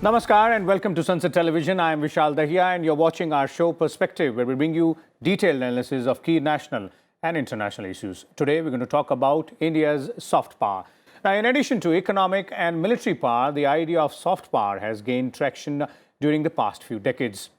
Namaskar and welcome to Sansad Television. I am Vishal Dahiya and you're watching our show Perspective, where we bring you detailed analysis of key national and international issues. Today we're going to talk about India's soft power. Now, in addition to economic and military power, the idea of soft power has gained traction during the past few decades.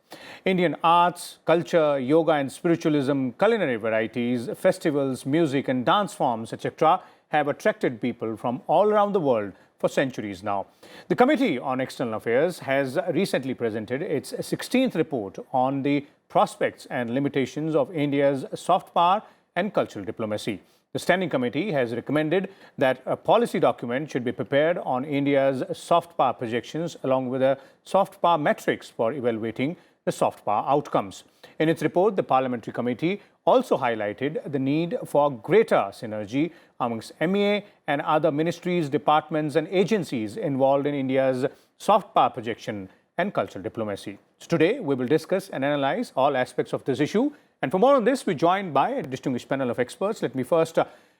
Indian arts, culture, yoga and spiritualism, culinary varieties, festivals, music and dance forms, etc. have attracted people from all around the world for centuries now. The Committee on External Affairs has recently presented its 16th report on the prospects and limitations of India's soft power and cultural diplomacy. The Standing Committee has recommended that a policy document should be prepared on India's soft power projections along with a soft power metrics for evaluating the soft power outcomes. In its report, the Parliamentary Committee also highlighted the need for greater synergy amongst MEA and other ministries, departments and agencies involved in India's soft power projection and cultural diplomacy. So today, we will discuss and analyze all aspects of this issue. And for more on this, we're joined by a distinguished panel of experts. Let me first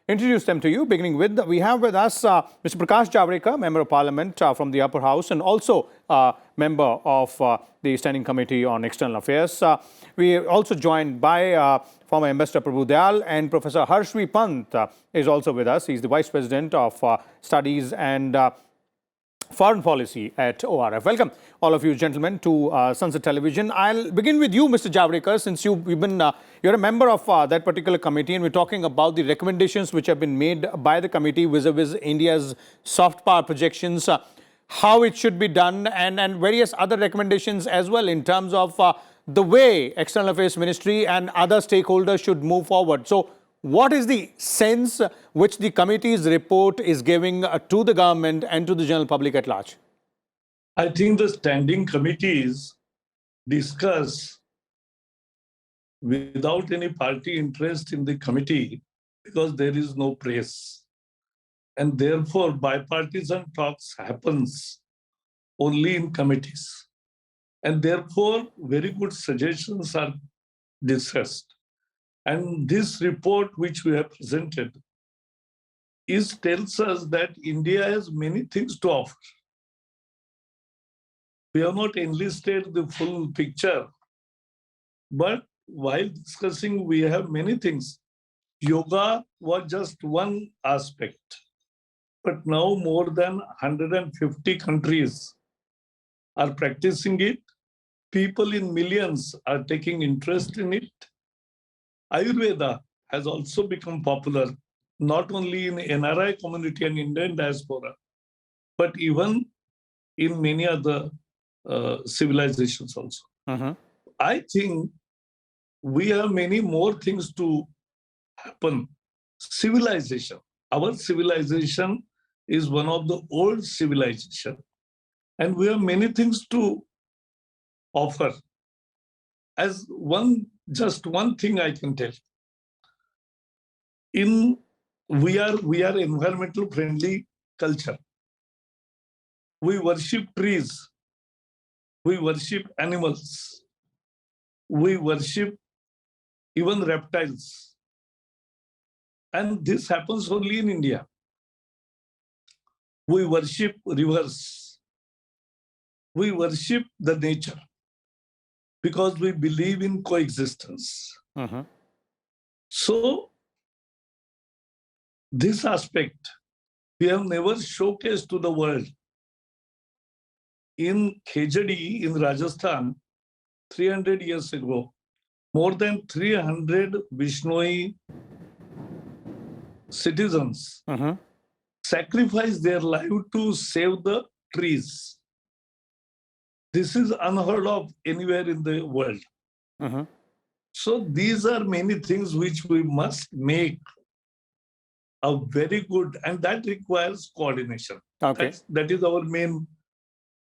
introduce them to you, beginning with, we have with us Mr. Prakash Javadekar, Member of Parliament from the Upper House and also member of the Standing Committee on External Affairs. We are also joined by former Ambassador Prabhu Dayal, and Professor Harshvi Pant is also with us. He's the Vice President of Studies and Foreign Policy at ORF. Welcome, all of you gentlemen, to Sansad Television. I'll begin with you, Mr. Javadekar, since you're a member of that particular committee, and we're talking about the recommendations which have been made by the committee vis-a-vis India's soft power projections, how it should be done, and various other recommendations as well in terms of the way External Affairs Ministry and other stakeholders should move forward. So, what is the sense which the committee's report is giving to the government and to the general public at large? I think the standing committees discuss without any party interest in the committee because there is no press. And therefore, bipartisan talks happens only in committees. And therefore, very good suggestions are discussed. And this report which we have presented tells us that India has many things to offer. We have not enlisted the full picture, but while discussing, we have many things. Yoga was just one aspect, but now more than 150 countries are practicing it. People in millions are taking interest in it. Ayurveda has also become popular, not only in NRI community and Indian diaspora, but even in many other civilizations also. I think we have many more things to happen. Civilization. Our civilization is one of the old civilization, and we have many things to offer. As just one thing I can tell. We are environmental friendly culture. We worship trees. We worship animals. We worship even reptiles. And this happens only in India. We worship rivers. We worship the nature because we believe in coexistence. So, this aspect we have never showcased to the world. In Khejadi in Rajasthan, 300 years ago, more than 300 Vishnoi citizens sacrificed their life to save the trees. This is unheard of anywhere in the world. So these are many things which we must make a very good, and that requires coordination. Okay. That is our main,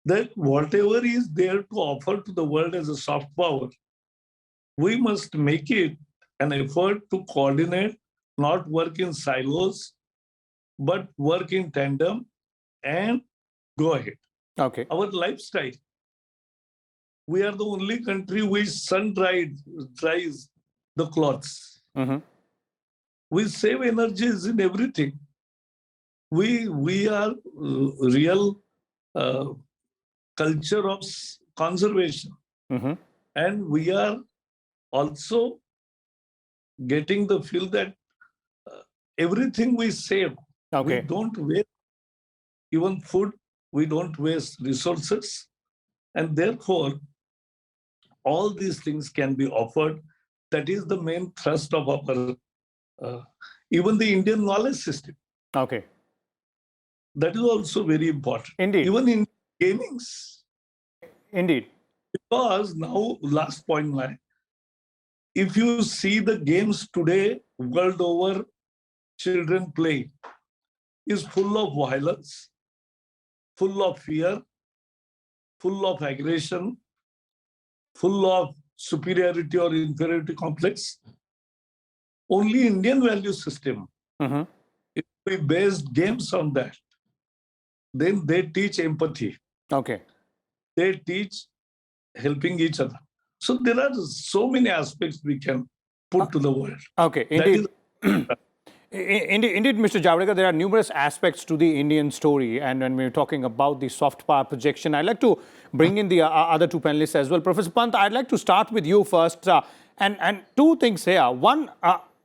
that whatever is there to offer to the world as a soft power, we must make it an effort to coordinate, not work in silos, but work in tandem and go ahead. Okay. Our lifestyle. We are the only country which sun dries the clothes. We save energies in everything. We are real culture of conservation. Mhm. And we are also getting the feel that everything we save, we Okay. don't waste even food, we don't waste resources. And therefore, all these things can be offered. That is the main thrust of our, uh, even the Indian knowledge system. Okay. That is also very important. Indeed. Even in gamings, Indeed. because now, last point, if you see the games today, world over, children play, is full of violence, full of fear, full of aggression, full of superiority or inferiority complex. Only Indian value system, Mhm. if we base games on that, then they teach empathy. Okay. They teach helping each other. So there are so many aspects we can put to the world. Okay. That Indeed. is Indeed, Mr. Javadekar, there are numerous aspects to the Indian story. And when we're talking about the soft power projection, I'd like to bring in the other two panelists as well. Professor Pant, I'd like to start with you first. And two things here. One,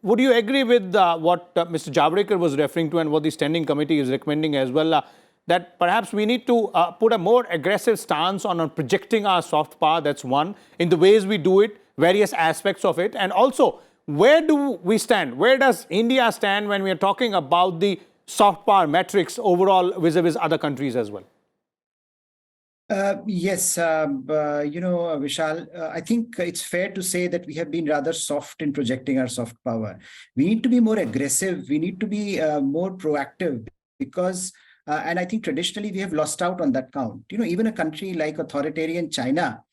would you agree with what Mr. Javadekar was referring to and what the Standing Committee is recommending as well? That perhaps we need to put a more aggressive stance on projecting our soft power. That's one. In the ways we do it, various aspects of it. And also, where do we stand? Where does India stand when we are talking about the soft power metrics overall vis-a-vis other countries as well? Yes, Vishal, I think it's fair to say that we have been rather soft in projecting our soft power. We need to be more aggressive. We need to be more proactive because, and I think traditionally we have lost out on that count. Even a country like authoritarian China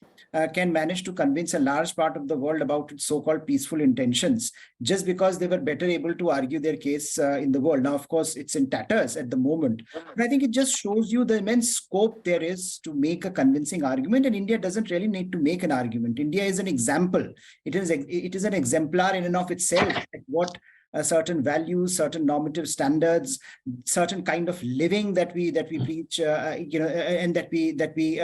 can manage to convince a large part of the world about its so-called peaceful intentions just because they were better able to argue their case in the world. Now, of course, it's in tatters at the moment, but I think it just shows you the immense scope there is to make a convincing argument, and India doesn't really need to make an argument. India is an example. It is an exemplar in and of itself at what certain values, certain normative standards, certain kind of living that we preach, and that we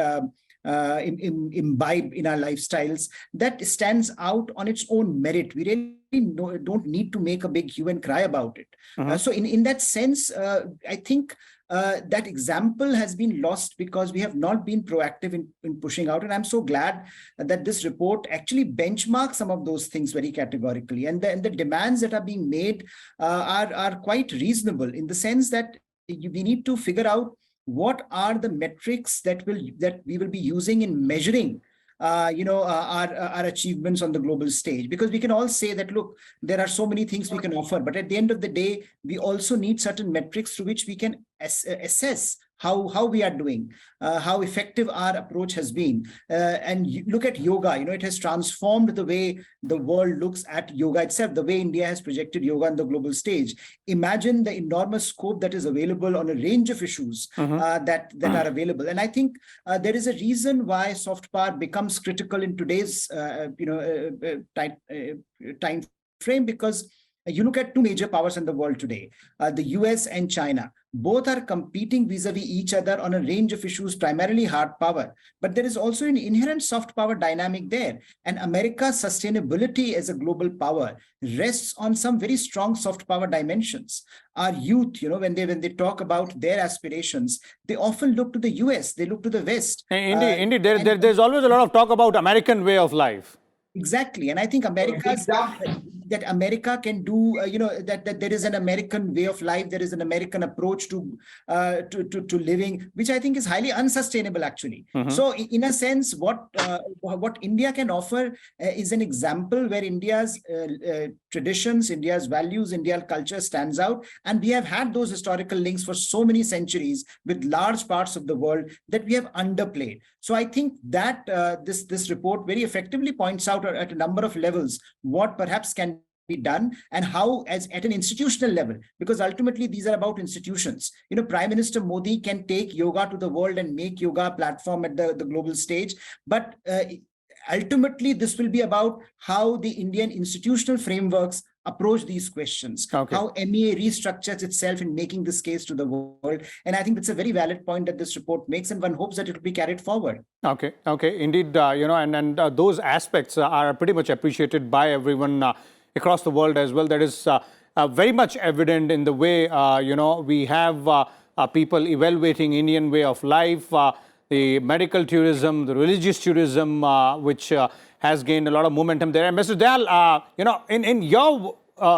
imbibe in our lifestyles, that stands out on its own merit. We really don't need to make a big hue and cry about it. So in that sense, I think that example has been lost because we have not been proactive in pushing out. And I'm so glad that this report actually benchmarks some of those things very categorically. And the demands that are being made are quite reasonable in the sense that we need to figure out what are the metrics that we will be using in measuring our achievements on the global stage, because we can all say that, look, there are so many things we can offer, but at the end of the day, we also need certain metrics through which we can assess how we are doing, how effective our approach has been. And you look at yoga, it has transformed the way the world looks at yoga itself, the way India has projected yoga on the global stage. Imagine the enormous scope that is available on a range of issues that are available. And I think there is a reason why soft power becomes critical in today's time frame, because you look at two major powers in the world today, the US and China. Both are competing vis-a-vis each other on a range of issues, primarily hard power. But there is also an inherent soft power dynamic there. And America's sustainability as a global power rests on some very strong soft power dimensions. Our youth, when they talk about their aspirations, they often look to the US, they look to the West. Indeed, there's always a lot of talk about American way of life. Exactly. And I think that America can do, that there is an American way of life, there is an American approach to living, which I think is highly unsustainable, actually. So in a sense, what India can offer is an example where India's traditions, India's values, India's culture stands out. And we have had those historical links for so many centuries with large parts of the world that we have underplayed. So I think that this report very effectively points out at a number of levels what perhaps can be done and how, as at an institutional level, because ultimately these are about institutions. Prime Minister Modi can take yoga to the world and make yoga a platform at the global stage, but ultimately, this will be about how the Indian institutional frameworks approach these questions, how MEA restructures itself in making this case to the world. And I think that's a very valid point that this report makes, and one hopes that it will be carried forward. Okay, indeed, and those aspects are pretty much appreciated by everyone across the world as well. That is very much evident in the way, we have people evaluating Indian way of life, the medical tourism, the religious tourism, which has gained a lot of momentum there. And Mr. Dayal, in your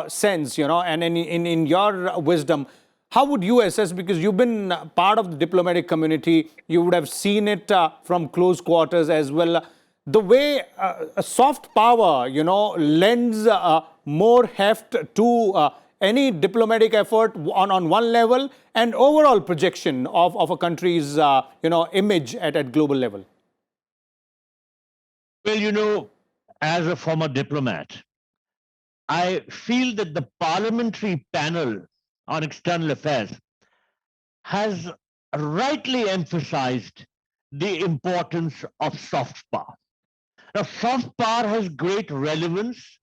sense, and in your wisdom, how would you assess, because you've been part of the diplomatic community, you would have seen it from close quarters as well, the way a soft power, lends more heft to any diplomatic effort on one level and overall projection of a country's, image at global level? Well, as a former diplomat, I feel that the parliamentary panel on external affairs has rightly emphasized the importance of soft power. Now, soft power has great relevance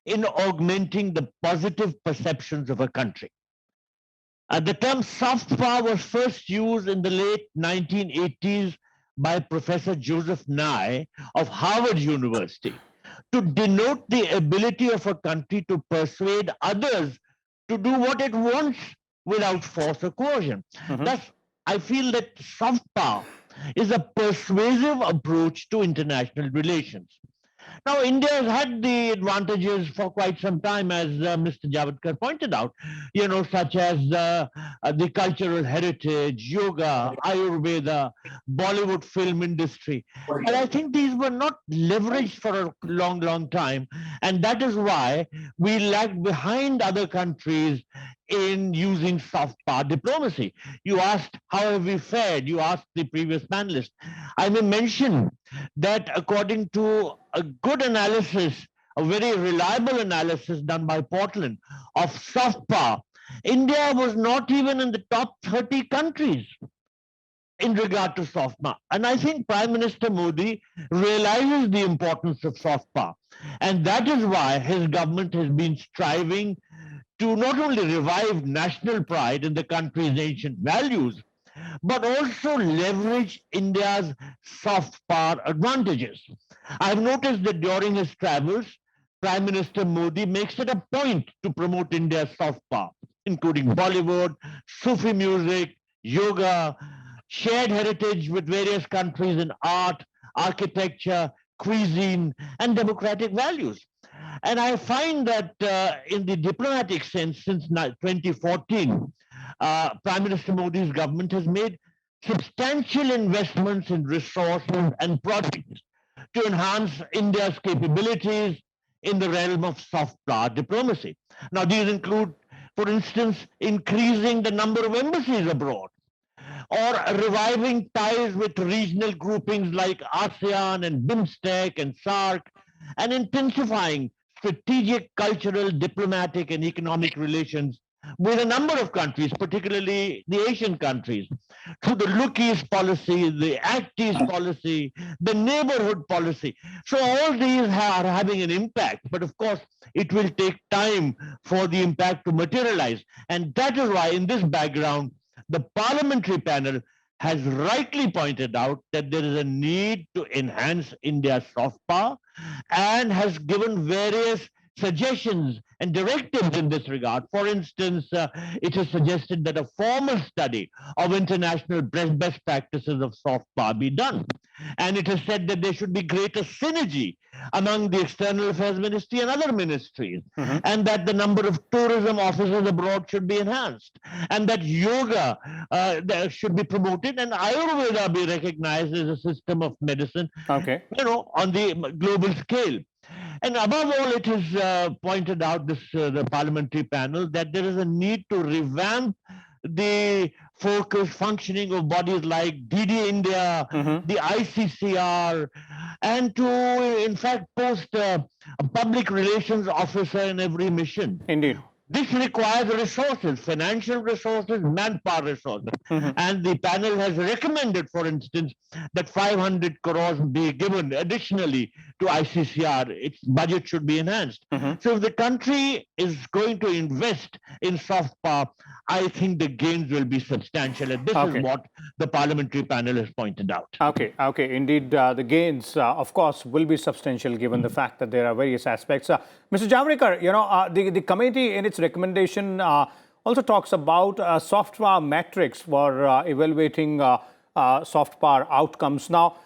in augmenting the positive perceptions of a country. The term soft power was first used in the late 1980s by Professor Joseph Nye of Harvard University to denote the ability of a country to persuade others to do what it wants without force or coercion. Thus, I feel that soft power is a persuasive approach to international relations. Now, India has had the advantages for quite some time, as Mr. Javadkar pointed out, such as the cultural heritage, yoga, Ayurveda, Bollywood film industry. And I think these were not leveraged for a long, long time. And that is why we lag behind other countries in using soft power diplomacy. You asked, how have we fared? You asked the previous panelist. I may mention that according to a good analysis, a very reliable analysis done by Portland of soft power, India was not even in the top 30 countries in regard to soft power. And I think Prime Minister Modi realizes the importance of soft power. And that is why his government has been striving to not only revive national pride in the country's ancient values, but also leverage India's soft power advantages. I've noticed that during his travels, Prime Minister Modi makes it a point to promote India's soft power, including Bollywood, Sufi music, yoga, shared heritage with various countries in art, architecture, cuisine, and democratic values. And I find that in the diplomatic sense, since 2014, Prime Minister Modi's government has made substantial investments in resources and projects to enhance India's capabilities in the realm of soft power diplomacy. Now, these include, for instance, increasing the number of embassies abroad, or reviving ties with regional groupings like ASEAN and BIMSTEC and SAARC, and intensifying strategic, cultural, diplomatic, and economic relations with a number of countries, particularly the Asian countries, through the Look East policy, the Act East policy, the neighborhood policy. So all these are having an impact, but of course, it will take time for the impact to materialize. And that is why, in this background, the parliamentary panel has rightly pointed out that there is a need to enhance India's soft power and has given various suggestions and directives in this regard. For instance, it has suggested that a formal study of international best practices of soft power be done. And it has said that there should be greater synergy among the External Affairs Ministry and other ministries, and that the number of tourism officers abroad should be enhanced, and that yoga should be promoted, and Ayurveda be recognized as a system of medicine, on the global scale. And above all, it is pointed out, the parliamentary panel, that there is a need to revamp the focus functioning of bodies like DD India, the ICCR, and to, in fact, post a public relations officer in every mission. Indeed. This requires resources, financial resources, manpower resources. And the panel has recommended, for instance, that 500 crores be given additionally to ICCR, its budget should be enhanced. So if the country is going to invest in soft power, I think the gains will be substantial. And this is what the parliamentary panel has pointed out. Okay. Indeed, the gains, of course, will be substantial given the fact that there are various aspects. Mr. Javadekar, the committee in its recommendation also talks about soft power metrics for evaluating soft power outcomes. Now,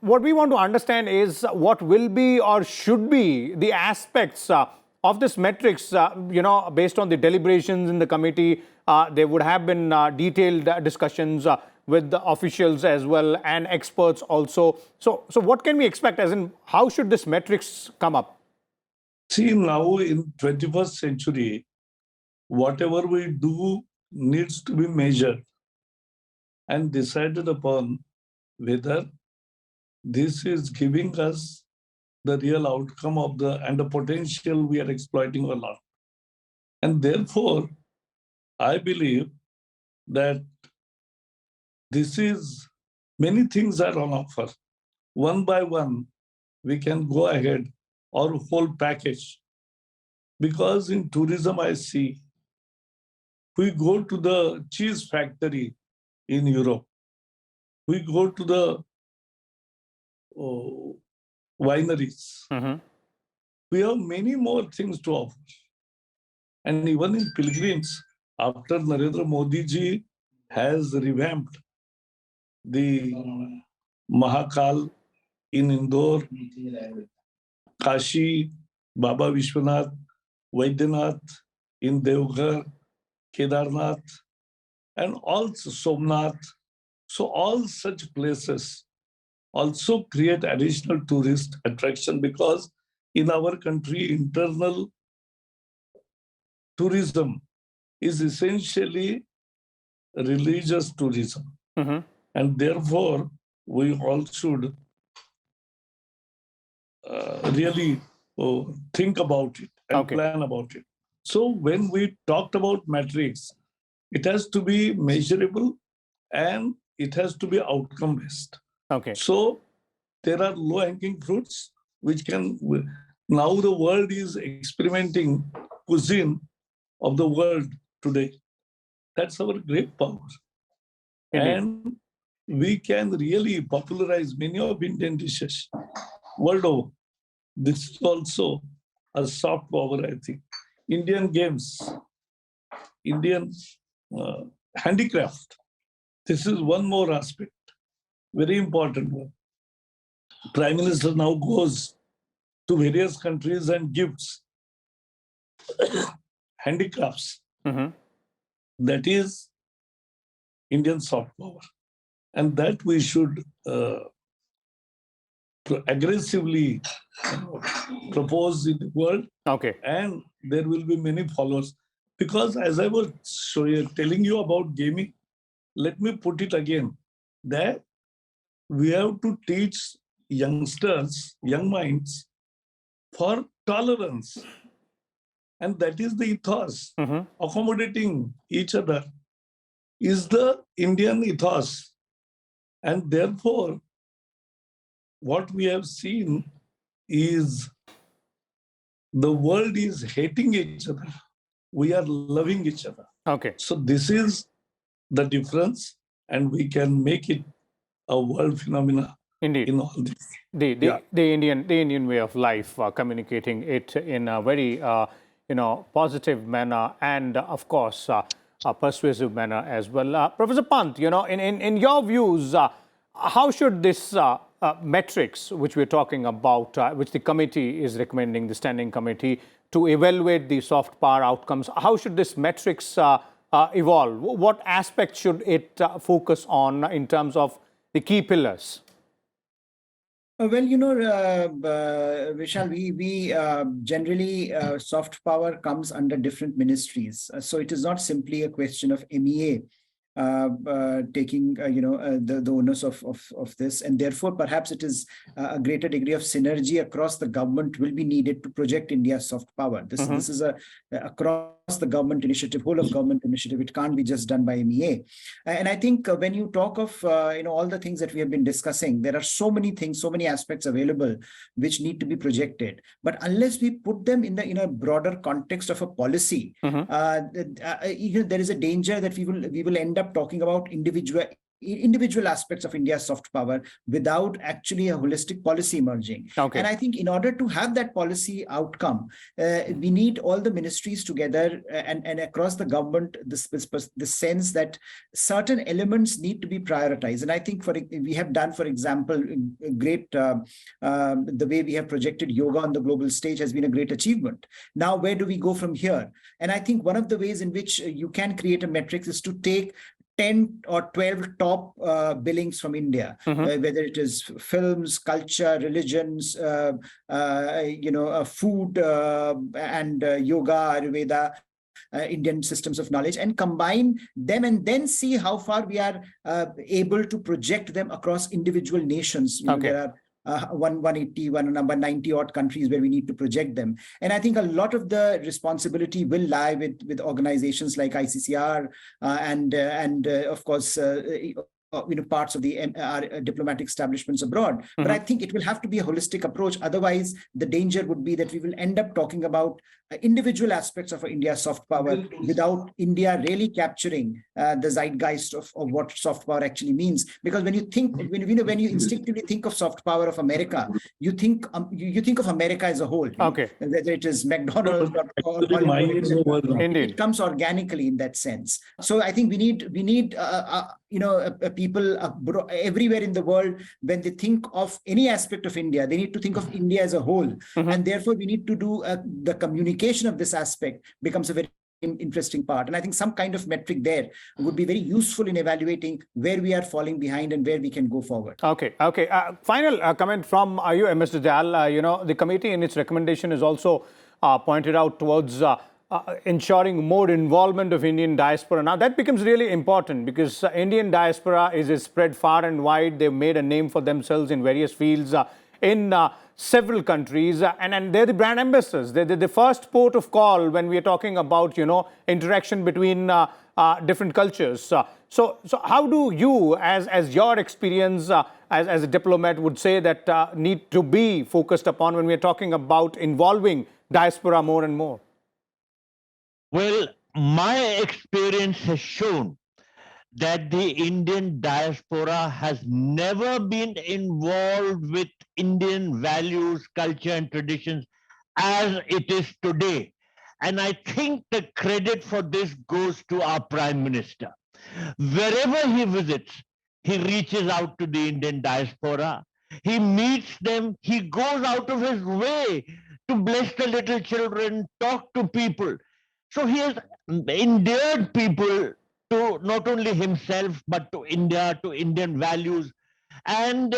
what we want to understand is what will be or should be the aspects of this metrics, based on the deliberations in the committee. There would have been detailed discussions with the officials as well and experts also. So what can we expect, as in how should this metrics come up? See, now in 21st century, whatever we do needs to be measured and decided upon whether this is giving us the real outcome of and the potential we are exploiting or not. And therefore, I believe that many things are on offer. One by one, we can go ahead, or whole package. Because in tourism, I see, we go to the cheese factory in Europe. We go to the wineries. We have many more things to offer. And even in pilgrims, after Narendra Modi ji has revamped the Mahakal in Indore, Kashi, Baba Vishwanath, Vaidyanath in Devghar, Kedarnath, and also Somnath. So all such places also create additional tourist attraction, because in our country, internal tourism is essentially religious tourism. And therefore, we all should really think about it and plan about it. So when we talked about metrics, it has to be measurable and it has to be outcome-based. So there are low-hanging fruits which can... Now the world is experimenting cuisine of the world today. That's our great power. And we can really popularize many of Indian dishes world over. This is also a soft power, I think. Indian games, Indian handicraft. This is one more aspect, very important one. Prime Minister now goes to various countries and gives handicrafts. That is Indian soft power. And that we should aggressively propose in the world. And there will be many followers. Because as I was telling you about gaming, let me put it again, that we have to teach youngsters, young minds, for tolerance. And that is the ethos. Accommodating each other is the Indian ethos. And therefore, what we have seen is the world is hating each other. We are loving each other. So this is the difference, and we can make it a world phenomena. Indeed. In all this. The Indian way of life, communicating it in a very positive manner and of course a persuasive manner as well. Professor Pant, in your views, how should this metrics which we're talking about, which the committee is recommending, the standing committee, to evaluate the soft power outcomes, how should this metrics evolve? What aspects should it focus on in terms of the key pillars? Well, Vishal, we generally, soft power comes under different ministries. So it is not simply a question of MEA taking, the onus of this. And therefore, perhaps it is a greater degree of synergy across the government will be needed to project India's soft power. This is a across the government initiative, whole of government initiative. It can't be just done by MEA. And I think when you talk of all the things that we have been discussing, there are so many things, so many aspects available which need to be projected. But unless we put them in a broader context of a policy, there is a danger that we will end up talking about individual aspects of India's soft power without actually a holistic policy emerging. Okay. And I think in order to have that policy outcome, we need all the ministries together and across the government, the sense that certain elements need to be prioritized. And I think we have done, for example, great, the way we have projected yoga on the global stage has been a great achievement. Now, where do we go from here? And I think one of the ways in which you can create a metric is to take 10 or 12 top billings from India, whether it is films, culture, religions, food, and yoga, Ayurveda, Indian systems of knowledge, and combine them and then see how far we are able to project them across individual nations. There are 180, 190 odd countries where we need to project them. And I think a lot of the responsibility will lie with organizations like ICCR and of course, parts of our diplomatic establishments abroad. But I think it will have to be a holistic approach. Otherwise, the danger would be that we will end up talking about individual aspects of India's soft power without India really capturing the zeitgeist of what soft power actually means. Because when you think, when you instinctively think of soft power of America, you think of America as a whole. Okay. Whether it is McDonald's or it comes organically in that sense. So I think we need people everywhere in the world, when they think of any aspect of India, they need to think of India as a whole. And therefore, we need to do the communication of this aspect becomes a very interesting part. And I think some kind of metric there would be very useful in evaluating where we are falling behind and where we can go forward. Okay. Final comment from you, Mr. Dayal. The committee in its recommendation is also pointed out towards ensuring more involvement of Indian diaspora. Now, that becomes really important because Indian diaspora is spread far and wide. They've made a name for themselves in various fields in several countries, and they're the brand ambassadors. They're the first port of call when we are talking about, interaction between different cultures. So how do you, as your experience as a diplomat, would say that need to be focused upon when we are talking about involving diaspora more and more? Well, my experience has shown that the Indian diaspora has never been involved with Indian values, culture, and traditions as it is today. And I think the credit for this goes to our Prime Minister. Wherever he visits, he reaches out to the Indian diaspora. He meets them. He goes out of his way to bless the little children, talk to people. So he has endeared people to not only himself, but to India, to Indian values. And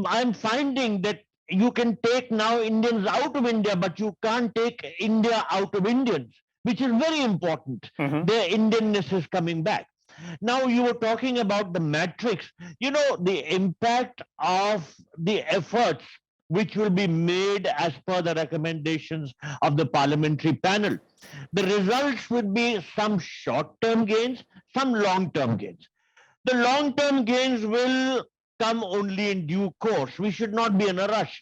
I'm finding that you can take now Indians out of India, but you can't take India out of Indians, which is very important. Their Indianness is coming back. Now, you were talking about the metrics. The impact of the efforts which will be made as per the recommendations of the parliamentary panel. The results would be some short-term gains, some long-term gains. The long-term gains will come only in due course. We should not be in a rush.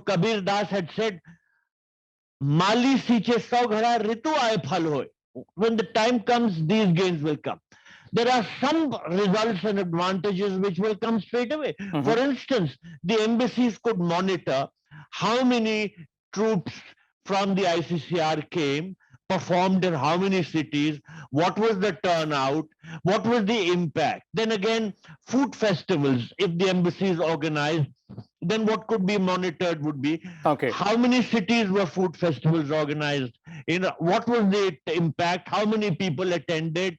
Kabir Das had said, Mali siche sau ghara ritu aaye phal hoy. When the time comes, these gains will come. There are some results and advantages which will come straight away. For instance, the embassies could monitor how many troops from the ICCR came, performed in how many cities, what was the turnout, what was the impact. Then again, food festivals, if the embassies organized, then what could be monitored would be how many cities were food festivals organized, what was the impact, how many people attended,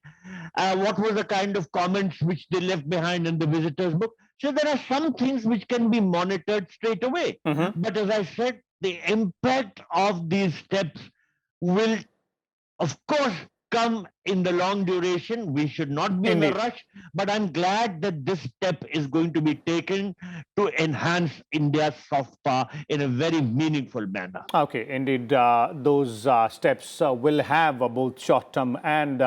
what was the kind of comments which they left behind in the visitors book. So there are some things which can be monitored straight away. But as I said, the impact of these steps will, of course, come in the long duration. We should not be in a Indeed. rush, but I'm glad that this step is going to be taken to enhance India's soft power in a very meaningful manner. Okay, indeed, those steps will have both short-term and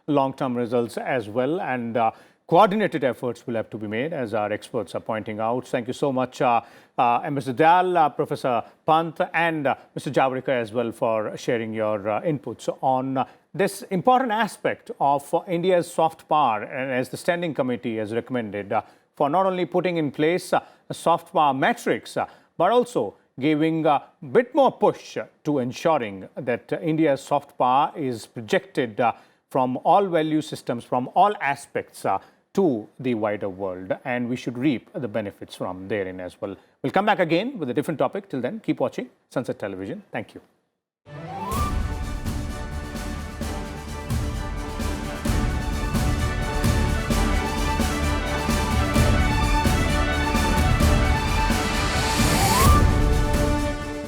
long-term results as well, and coordinated efforts will have to be made, as our experts are pointing out. Thank you so much, Ambassador Dayal, Professor Pant, and Mr. Javarikar as well for sharing your inputs on this important aspect of India's soft power, and as the Standing Committee has recommended, for not only putting in place a soft power matrix, but also giving a bit more push to ensuring that India's soft power is projected from all value systems, from all aspects to the wider world, and we should reap the benefits from therein as well. We'll come back again with a different topic. Till then, keep watching Sansad Television. Thank you.